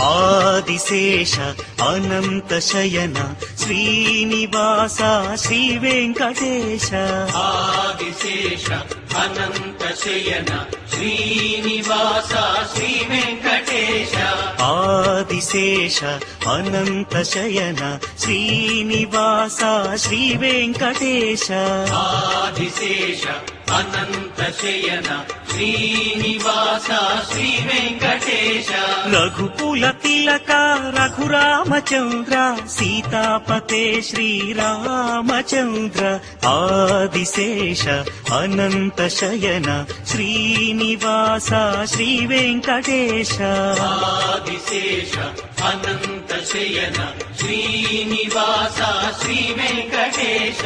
ఆదిశేష అనంత శయన శ్రీనివాస శ్రీ వెంకటేశ ఆదిశేష అనంత శయన శ్రీనివాస శ్రీ వెంకటేశ ఆదిశేష అనంత శయన శ్రీనివాస శ్రీ వెంకటేశ ఆదిశేష అనంత శయన శ్రీనివాస శ్రీ వెంకటేశ రఘుకుల తిలక రఘురామచంద్ర సీతాపతే శ్రీరామచంద్ర ఆదిశేష అనంత శయన శ్రీనివాస శ్రీ వెంకటేశ ఆదిశేష అనంత శయన శ్రీనివాస శ్రీ వెంకటేశ